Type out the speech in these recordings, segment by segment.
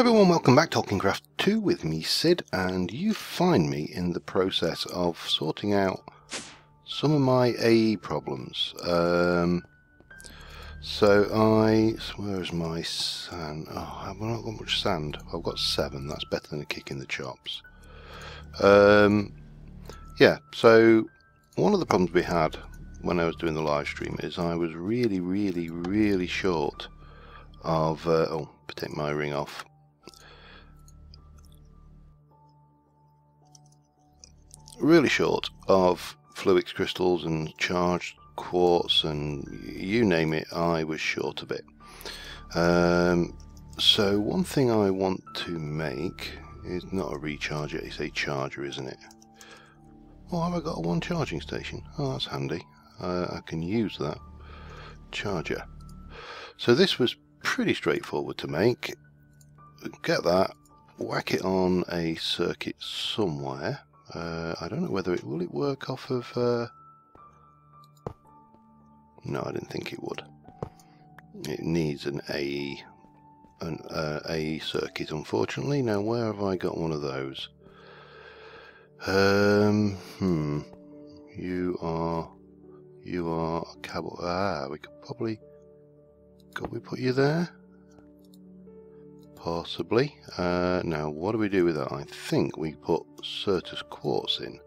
Everyone, welcome back to Tolkien 2 with me, Sid, and you find me in the process of sorting out some of my AE problems. Where's my sand? Oh, I've not got much sand. I've got 7, that's better than a kick in the chops. Yeah, so one of the problems we had when I was doing the live stream is I was really short of, take my ring off. Really short of fluix crystals and charged quartz and you name it, I was short of it. So one thing I want to make is not a recharger, it's a charger, isn't it? Oh, have I got a one charging station? Oh, that's handy. I can use that charger. So this was pretty straightforward to make. Get that, whack it on a circuit somewhere. I don't know whether will it work off of... No, I didn't think it would. It needs an AE circuit, unfortunately. Now, where have I got one of those? You are a cable. We could probably... Could we put you there? Possibly. Now, what do we do with that? I think we put Certus quartz in.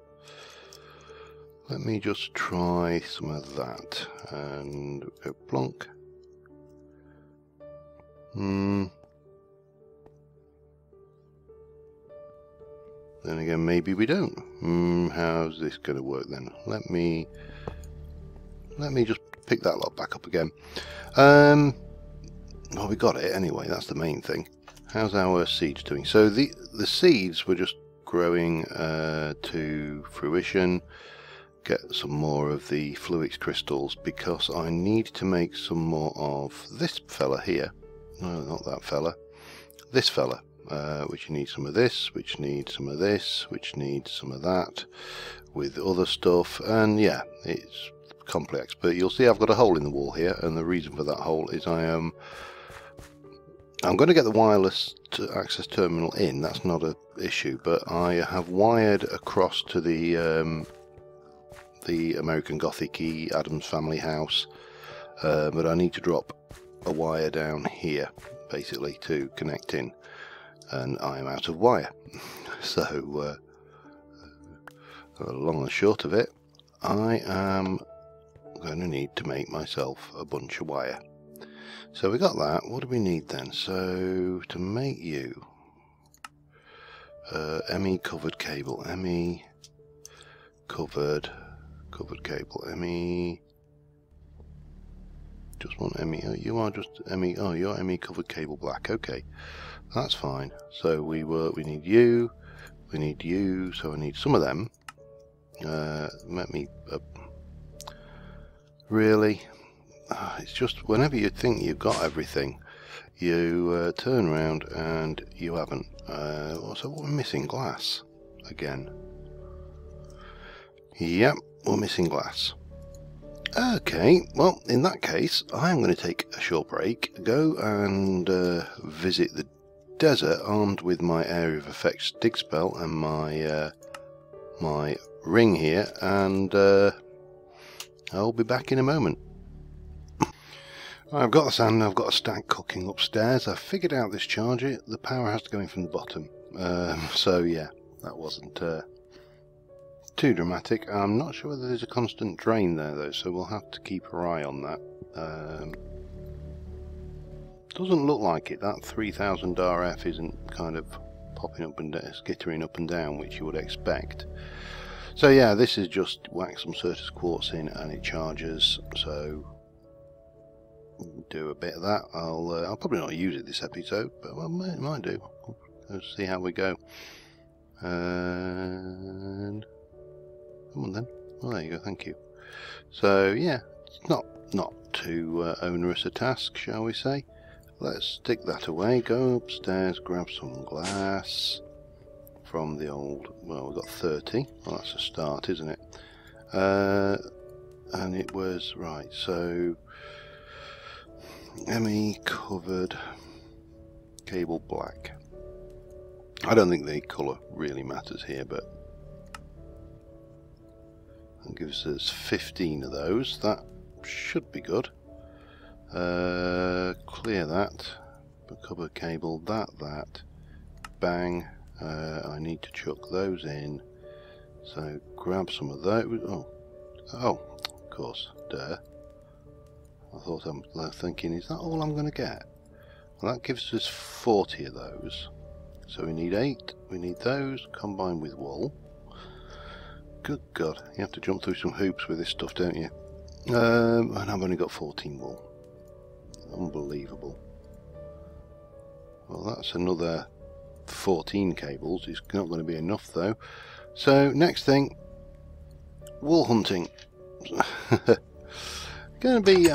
Let me just try some of that and go plonk. Then again, maybe we don't. How's this going to work then? Let me just pick that lot back up again. Well, we got it anyway. That's the main thing. How's our seeds doing? So the seeds were just growing to fruition. Get some more of the fluix crystals because I need to make some more of this fella here. No, not that fella. This fella, which needs some of this, which needs some of this, which needs some of that, with other stuff. And yeah, it's complex. But you'll see I've got a hole in the wall here, and the reason for that hole is I'm going to get the wireless access terminal in. That's not an issue, but I have wired across to the American Gothic-y Addams Family house, but I need to drop a wire down here basically to connect in, and I am out of wire. So long and short of it, I am going to need to make myself a bunch of wire. So we got that. What do we need then? So to make you ME covered cable, ME covered cable, ME, just want ME. Oh, you are just ME. Oh, you're ME covered cable black. Okay, that's fine. So we need you, so I need some of them. Let me really. It's just whenever you think you've got everything, you turn around and you haven't. So we're missing glass again. Yep, we're missing glass. Okay, well, in that case, I'm going to take a short break, go and visit the desert armed with my Area of Effects dig spell and my my ring here, and I'll be back in a moment. I've got the sand, I've got a stack cooking upstairs. I've figured out this charger. The power has to go in from the bottom. So yeah, that wasn't too dramatic. I'm not sure whether there's a constant drain there though, so we'll have to keep our eye on that. Doesn't look like it. That 3000 RF isn't kind of popping up and down, skittering up and down, which you would expect. So yeah, this is just whack some Certus quartz in and it charges. So do a bit of that. I'll probably not use it this episode, but I might do. Let's see how we go. And come on then. Well, there you go. Thank you. So yeah, it's not too onerous a task, shall we say? Let's stick that away. Go upstairs, grab some glass from the old. Well, we've got 30. Well, that's a start, isn't it? And it was right. So ME covered cable black. I don't think the colour really matters here, but that gives us 15 of those. That should be good. Clear that. Copper cable, that. Bang. I need to chuck those in. So grab some of those. Oh, of course, duh. I thought I'm thinking, is that all I'm going to get? Well, that gives us 40 of those. So we need 8. We need those combined with wool. Good God, you have to jump through some hoops with this stuff, don't you? And I've only got 14 wool. Unbelievable. Well, that's another 14 cables. It's not going to be enough though. So next thing, wool hunting. Going to be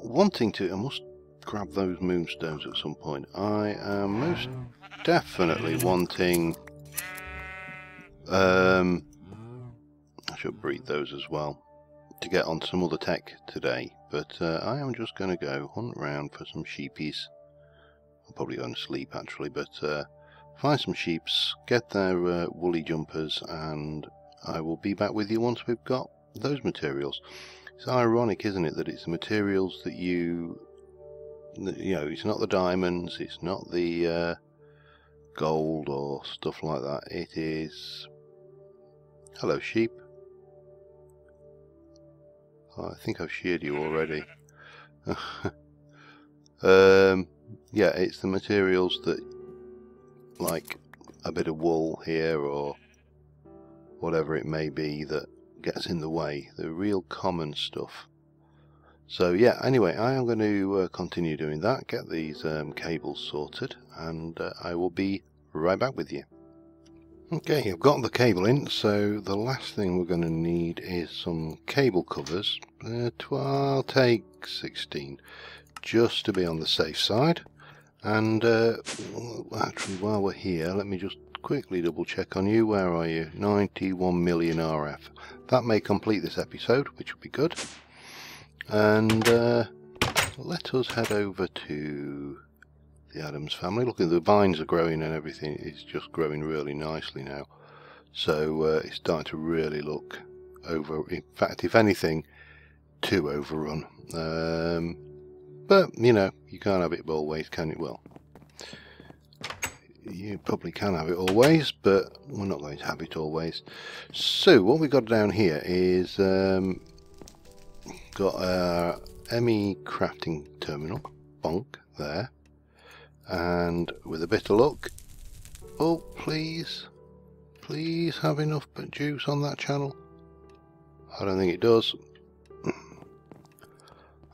wanting to. I must grab those moonstones at some point. I am most definitely wanting. I should breed those as well to get on some other tech today. But I am just going to go hunt around for some sheepies. I'm probably going to sleep actually, but find some sheeps, get their woolly jumpers, and I will be back with you once we've got those materials. It's ironic, isn't it, that it's the materials that you know, it's not the diamonds, it's not the gold or stuff like that. It is... Hello, sheep. Oh, I think I've sheared you already. Yeah, it's the materials that, like a bit of wool here or whatever it may be, that gets in the way, the real common stuff. So yeah, anyway, I am going to continue doing that, get these cables sorted, and I will be right back with you. Okay, I've got the cable in, so the last thing we're going to need is some cable covers. I'll take 16, just to be on the safe side. And actually, while we're here, let me just quickly double check on you. Where are you? 91 million RF. That may complete this episode, which would be good. And let us head over to the Adams family. Look, the vines are growing and everything. It's just growing really nicely now. So it's starting to really look over. In fact, if anything, too overrun. But, you know, you can't have it always, can you? Well, you probably can have it always, but we're not going to have it always. So, what we've got down here is got our ME crafting terminal, bonk, there. And with a bit of luck, oh, please have enough juice on that channel. I don't think it does.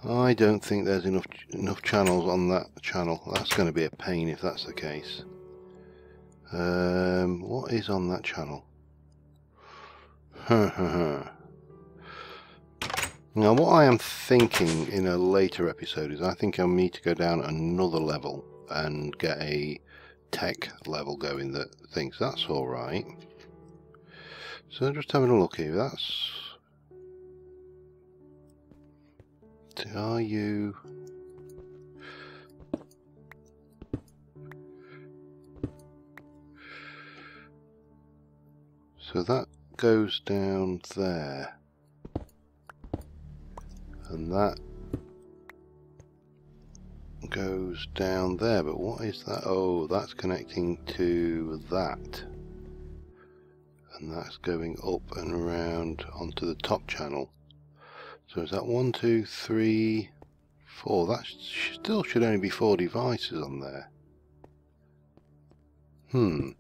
I don't think there's enough channels on that channel. That's going to be a pain if that's the case. What is on that channel? Now what I am thinking in a later episode is I think I need to go down another level and get a tech level going that thinks that's alright. So just having a look here, that's... Are you... So that goes down there. And that goes down there, but what is that? Oh, that's connecting to that. And that's going up and around onto the top channel. So is that 1, 2, 3, 4? That still should only be 4 devices on there. I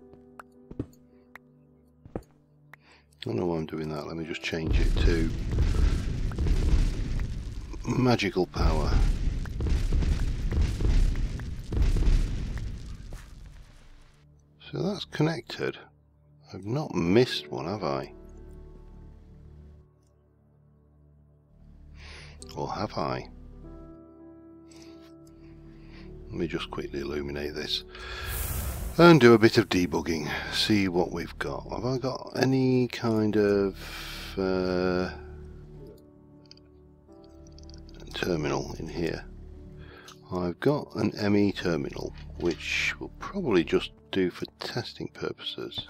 don't know why I'm doing that. Let me just change it to magical power. So that's connected. I've not missed one, have I? Or have I? Let me just quickly illuminate this and do a bit of debugging, see what we've got. Have I got any kind of terminal in here? I've got an ME terminal, which will probably just do for testing purposes.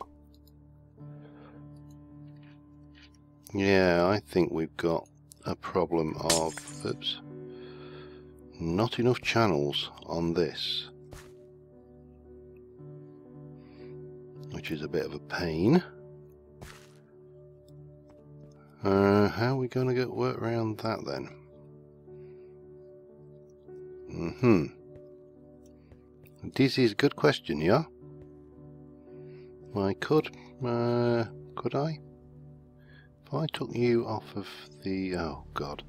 Yeah, I think we've got a problem of, oops, not enough channels on this, which is a bit of a pain. How are we going to work around that then? This is a good question, yeah? I could I? If I took you off of the... oh, God.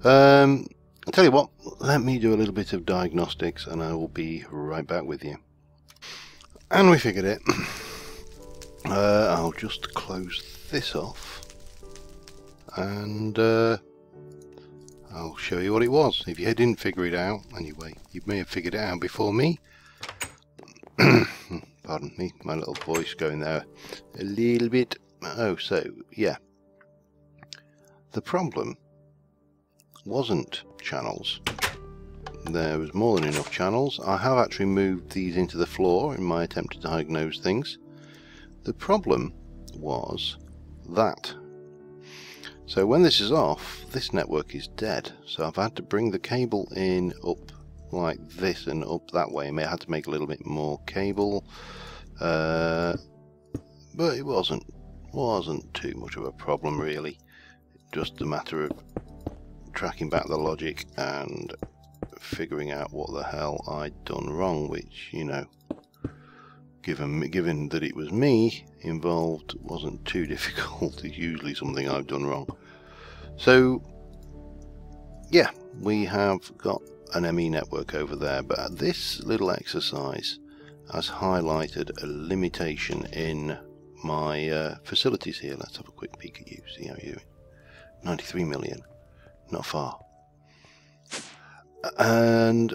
I'll tell you what, let me do a little bit of diagnostics and I will be right back with you. And we figured it. I'll just close this off and I'll show you what it was. If you didn't figure it out, anyway, you may have figured it out before me. Pardon me, my little voice going there a little bit. Oh, so, yeah. The problem wasn't channels. There was more than enough channels. I have actually moved these into the floor in my attempt to diagnose things. The problem was that. So when this is off, this network is dead. So I've had to bring the cable in up like this and up that way. I may have had to make a little bit more cable, but it wasn't too much of a problem really. Just a matter of tracking back the logic and figuring out what the hell I'd done wrong, which, you know, given that it was me involved, wasn't too difficult. It's usually something I've done wrong. So yeah, we have got an ME network over there, but this little exercise has highlighted a limitation in my facilities here. Let's have a quick peek at you, see how you're doing. 93 million, not far. And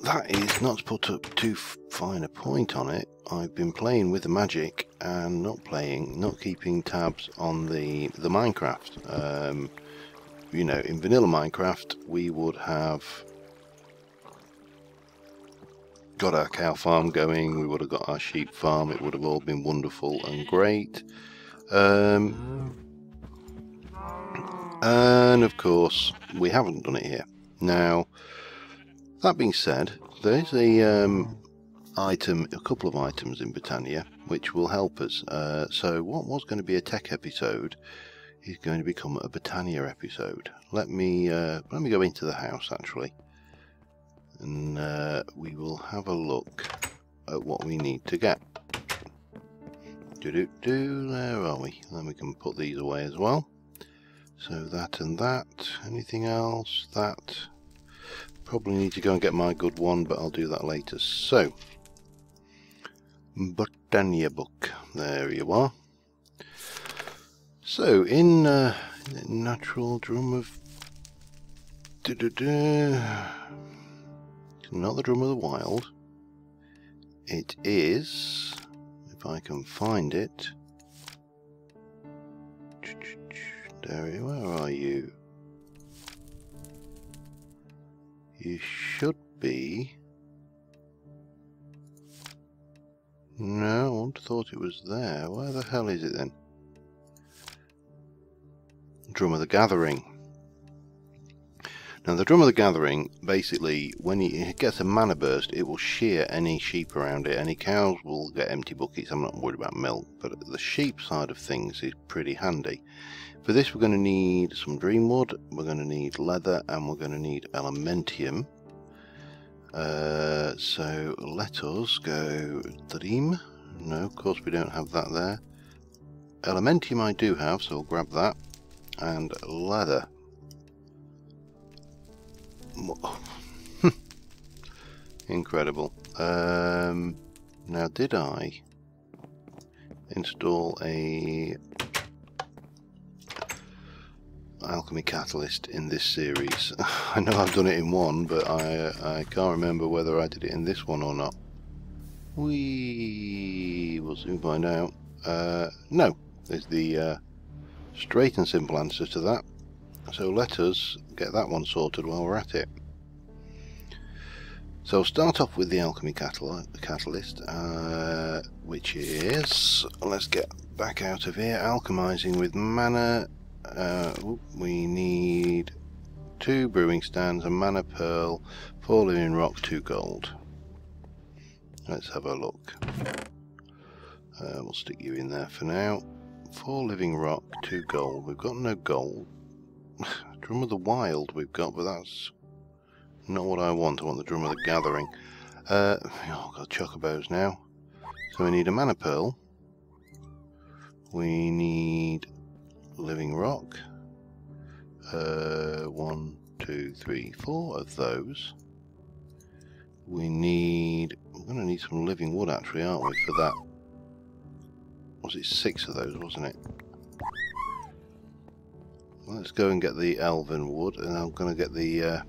that is not to put up too fine a point on it. I've been playing with the magic and not keeping tabs on the Minecraft. You know, in vanilla Minecraft, we would have got our cow farm going, we would have got our sheep farm, it would have all been wonderful and great. And of course, we haven't done it here. Now, that being said, there's a couple of items in Britannia which will help us. So what was going to be a tech episode is going to become a Britannia episode. Let me go into the house actually, and we will have a look at what we need to get. There are we. Then we can put these away as well. So that and that. Anything else? That. Probably need to go and get my good one, but I'll do that later. So, Britannia book. There you are. So, in natural drum of... not the drum of the wild. It is, if I can find it... Derry, where are you? You should be... No, I wouldn't have thought it was there. Where the hell is it then? Drum of the Gathering. Now the Drum of the Gathering, basically, when it gets a mana burst, it will shear any sheep around it. Any cows will get empty buckets. I'm not worried about milk, but the sheep side of things is pretty handy. For this we're going to need some dreamwood, we're going to need leather, and we're going to need elementium. So let us go dream. No, of course we don't have that there. Elementium I do have, so we'll grab that. And leather. Incredible. Now did I install a alchemy catalyst in this series? I know I've done it in one, but I can't remember whether I did it in this one or not. We will soon find out. No, is the straight and simple answer to that. So let us get that one sorted while we're at it. So I'll start off with the alchemy catalyst, which is, let's get back out of here, alchemizing with mana. We need 2 brewing stands, a mana pearl, 4 living rock, 2 gold. Let's have a look. We'll stick you in there for now. 4 living rock, 2 gold. We've got no gold. Drum of the Wild we've got, but that's not what I want. I want the Drum of the Gathering. I've got chocobos now. So we need a mana pearl. We need living rock. 1, 2, 3, 4 of those. We need... We're going to need some living wood actually, aren't we, for that? Was it 6 of those, wasn't it? Let's go and get the elven wood, and I'm going to get the...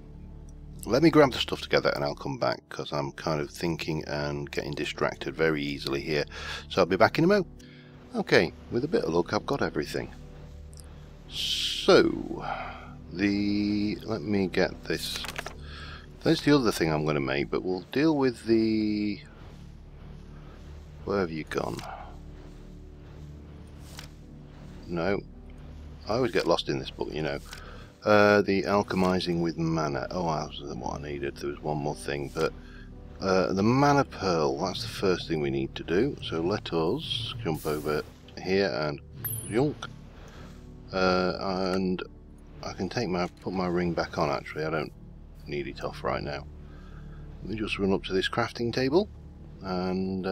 Let me grab the stuff together and I'll come back, because I'm kind of thinking and getting distracted very easily here. So I'll be back in a mo. Okay, with a bit of luck I've got everything. So, let me get this. That's the other thing I'm going to make, but we'll deal with the... Where have you gone? No. I always get lost in this book, you know. The alchemizing with mana. Oh, that was what I needed. There was one more thing, but the mana pearl, that's the first thing we need to do. So let us jump over here and yonk. And I can put my ring back on actually. I don't need it off right now. Let me just run up to this crafting table, and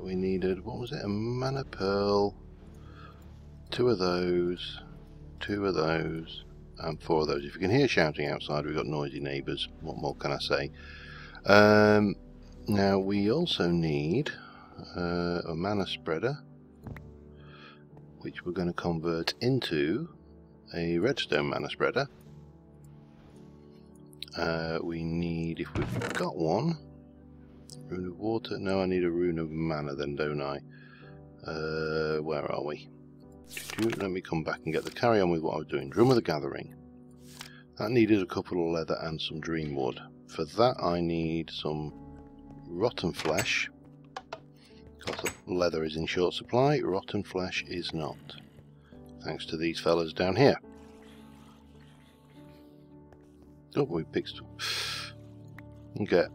we needed, what was it, a mana pearl, 2 of those, 2 of those, and 4 of those. If you can hear shouting outside, we've got noisy neighbours. What more can I say? Now we also need a mana spreader, which we're going to convert into a redstone mana spreader. We need, if we've got one, rune of water. No, I need a rune of mana then, don't I? Where are we? Let me come back and carry on with what I was doing. Drum of the Gathering. That needed a couple of leather and some dream wood. For that I need some rotten flesh, because leather is in short supply. Rotten flesh is not, thanks to these fellas down here. Oh, we picked some. Okay,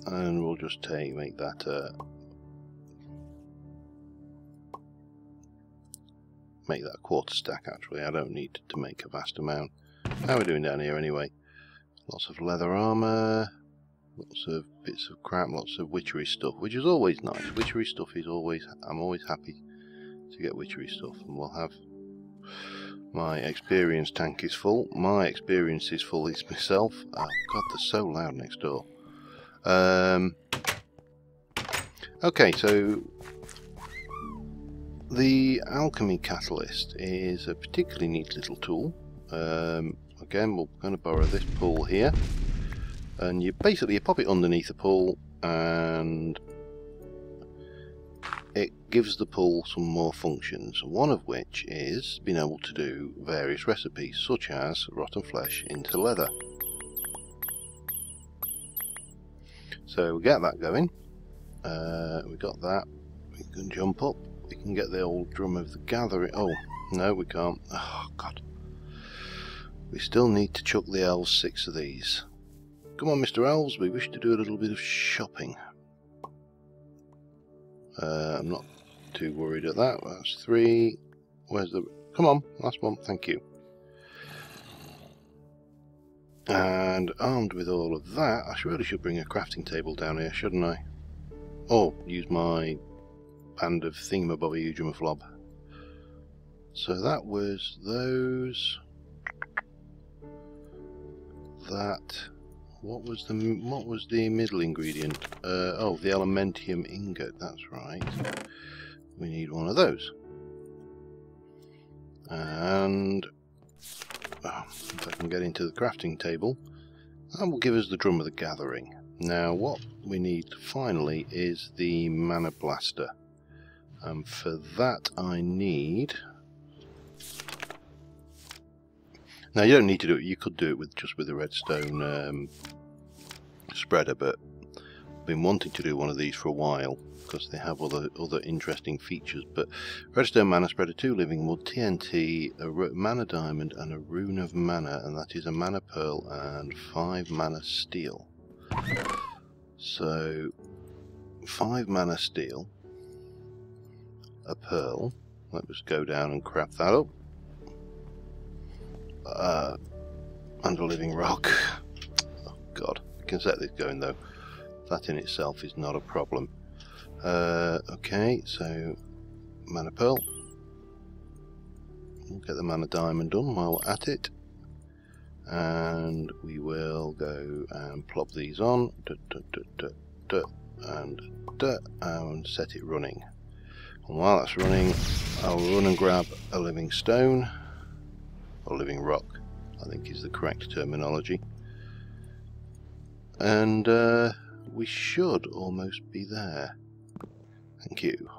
and we'll just make that make that a quarter stack actually. I don't need to make a vast amount. How are we doing down here anyway? Lots of leather armour, lots of bits of crap, lots of witchery stuff, which is always nice. Witchery stuff is always, I'm always happy to get witchery stuff, and we'll have, my experience tank is full. My experience is full, it's myself. Oh god, they're so loud next door. Okay, so the alchemy catalyst is a particularly neat little tool. Again, we're going to borrow this pool here, and you pop it underneath the pool, and it gives the pool some more functions, one of which is being able to do various recipes, such as rotten flesh into leather. So we get that going. We got that. We can jump up. We can get the old Drum of the Gathering. Oh no, we can't. Oh god. We still need to chuck the elves 6 of these. Come on, Mr. Elves, we wish to do a little bit of shopping. I'm not too worried at that. That's 3. Where's the... Come on, last one, thank you. And armed with all of that, I really should bring a crafting table down here, shouldn't I? Or use my band of thingamabobby ujumaflob. So that was those... That... What was the middle ingredient? Oh, the elementium ingot, that's right. We need one of those. And if I can get into the crafting table, that will give us the Drum of the Gathering. Now what we need finally is the Mana Blaster. And for that I need... Now you don't need to do it, you could do it with just with a redstone spreader, but been wanting to do one of these for a while because they have other interesting features. But redstone mana spreader, 2 living wood, TNT, a mana diamond, and a rune of mana, and that is a mana pearl and 5 mana steel. So 5 mana steel, a pearl. Let us go down and craft that up. And a living rock. Oh god, we can set this going though. That in itself is not a problem. Okay, so mana pearl. We'll get the mana diamond done while we're at it. And we will go and plop these on. And set it running. And while that's running, I'll run and grab a living stone. Or living rock, I think is the correct terminology. And we should almost be there. Thank you.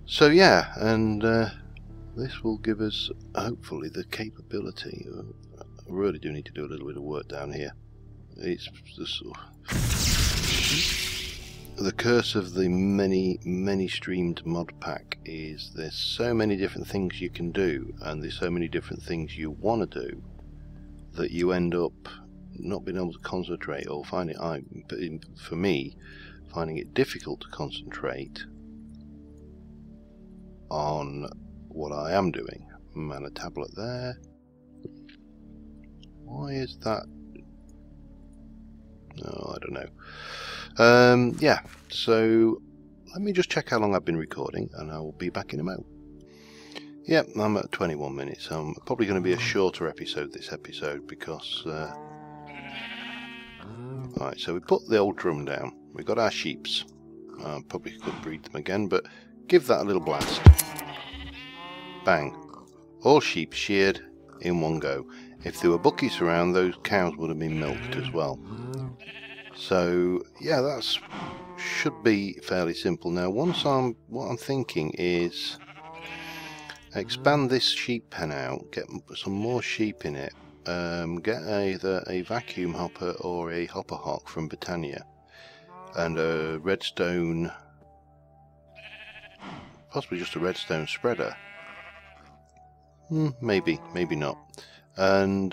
So yeah, and this will give us hopefully the capability. I really do need to do a little bit of work down here. It's the curse of the many streamed mod pack is there's so many different things you can do, and there's so many different things you want to do, that you end up not being able to concentrate, or for me, finding it difficult to concentrate on what I am doing. Mana tablet there. Why is that? No, I don't know. Yeah, so let me just check how long I've been recording, and I will be back in a moment. Yep, I'm at 21 minutes. I'm probably going to be a shorter episode this episode because... Alright, so we put the old drum down. We got our sheeps. Probably could breed them again, but give that a little blast. Bang. All sheep sheared in one go. If there were buckets around, those cows would have been milked as well. So yeah, that's should be fairly simple. Now, what I'm thinking is expand this sheep pen out, get some more sheep in it, get either a vacuum hopper or a hopper hawk from Britannia, and a redstone, possibly just a redstone spreader. Maybe not. And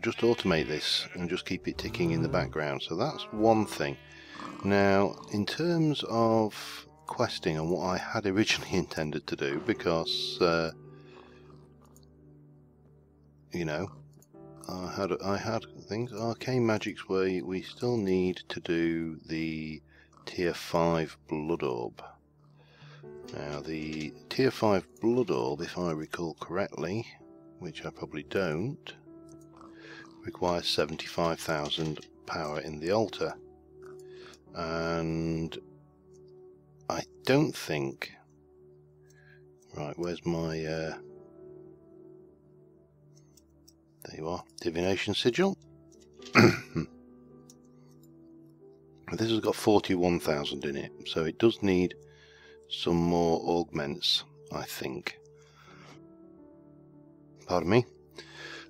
just automate this and just keep it ticking in the background. So that's one thing. Now, in terms of questing and what I had originally intended to do, because you know, I had things, arcane magics, where we still need to do the tier 5 blood orb. Now, the tier 5 blood orb, if I recall correctly, which I probably don't, requires 75,000 power in the altar, and I don't think, right, where's my there you are, divination sigil. This has got 41,000 in it, so it does need some more augments, I think. Pardon me.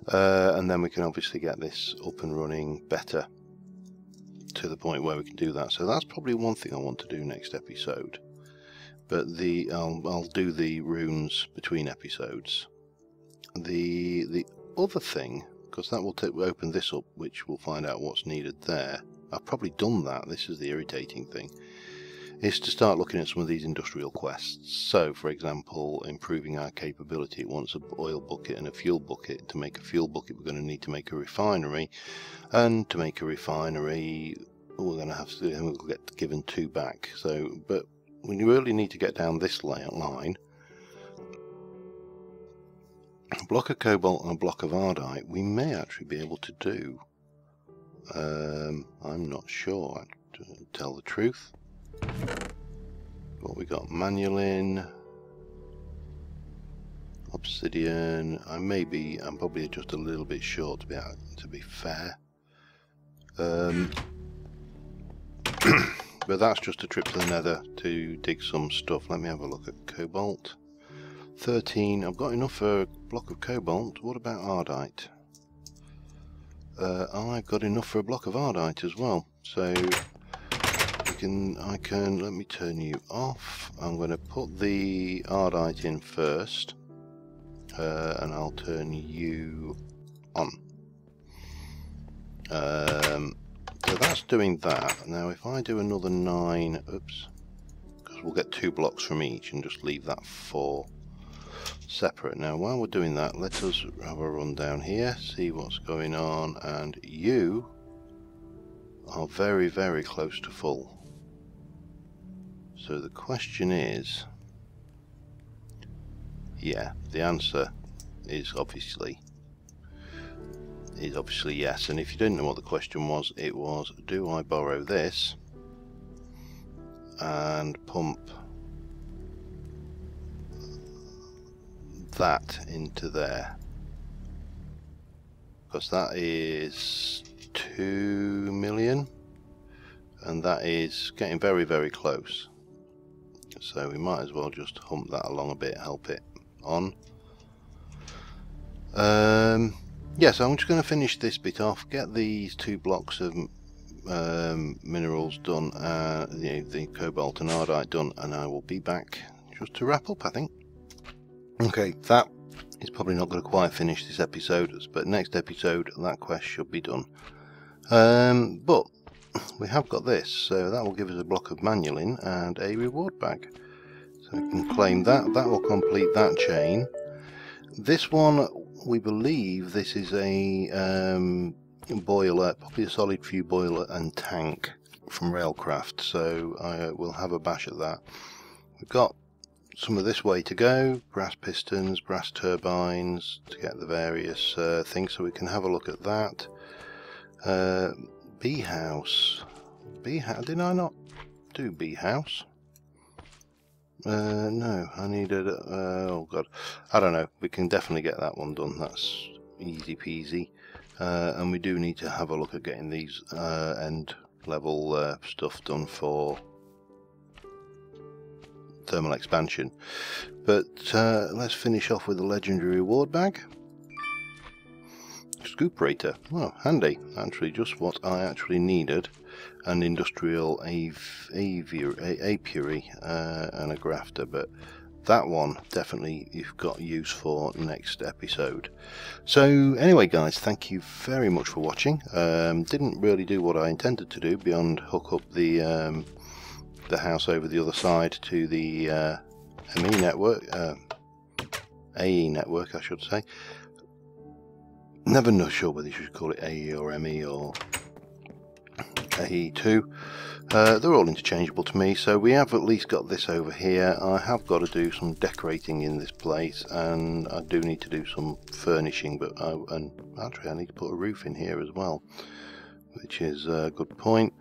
And then we can obviously get this up and running better to the point where we can do that. So that's probably one thing I want to do next episode. But I'll do the runes between episodes. The other thing, because that will open this up, which we'll find out what's needed there. I've probably done that. This is the irritating thing. Is to start looking at some of these industrial quests. So, for example, improving our capability. It wants an oil bucket and a fuel bucket. To make a fuel bucket, we're going to need to make a refinery, and to make a refinery, we're going to have to we'll get given 2 back. So, but we really need to get down this line. A block of cobalt and a block of ardite. We may actually be able to do. I'm not sure, to tell the truth. What we got? Manulin, obsidian. I'm probably just a little bit short to be fair. But that's just a trip to the nether to dig some stuff. Let me have a look at cobalt. 13. I've got enough for a block of cobalt. What about ardite? I've got enough for a block of Ardite as well. So I can let me turn you off. I'm going to put the Ardite in first, and I'll turn you on. So that's doing that. Now if I do another 9, oops, because we'll get 2 blocks from each and just leave that 4 separate. Now while we're doing that, let us have a run down here, see what's going on, and you are very, very close to full. So the question is, yeah, the answer is obviously yes. And if you didn't know what the question was, it was, do I borrow this and pump that into there? Because that is 2 million and that is getting very, very close. So we might as well just hump that along a bit, help it on. Yeah, so I'm just going to finish this bit off, get these 2 blocks of minerals done, the cobalt and ardite done, and I will be back just to wrap up, I think. Okay, that is probably not going to quite finish this episode, but next episode that quest should be done. But we have got this, so that will give us a block of manualin and a reward bag. So we can claim that. That will complete that chain. This one, we believe this is a boiler, probably a solid fuel boiler and tank from Railcraft, so I will have a bash at that. We've got some of this way to go, brass pistons, brass turbines to get the various things, so we can have a look at that. Bee house. Did I not do bee house? No, I needed, oh god, I don't know, we can definitely get that one done, that's easy peasy. And we do need to have a look at getting these end level stuff done for thermal expansion. But let's finish off with the legendary reward bag. Scooperator, well, handy, actually just what I actually needed. An industrial apiary and a grafter, but that one definitely you've got use for next episode. So anyway guys, thank you very much for watching. Didn't really do what I intended to do beyond hook up the house over the other side to the ME network, AE network I should say. Never know sure whether you should call it AE or ME or AE2. They're all interchangeable to me, so we have at least got this over here. I have got to do some decorating in this place, and I do need to do some furnishing, but and actually I need to put a roof in here as well, which is a good point.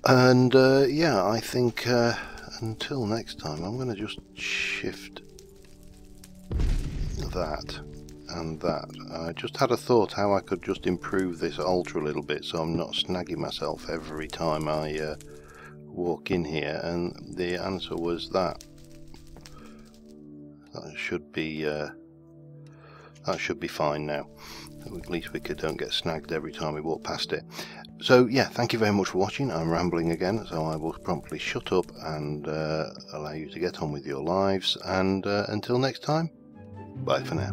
And yeah, I think until next time I'm going to just shift that and that. I just had a thought how I could just improve this altar a little bit so I'm not snagging myself every time I walk in here, and the answer was that should be fine now. At least we don't get snagged every time we walk past it. So yeah, thank you very much for watching. I'm rambling again, so I will promptly shut up and allow you to get on with your lives, and until next time, bye for now.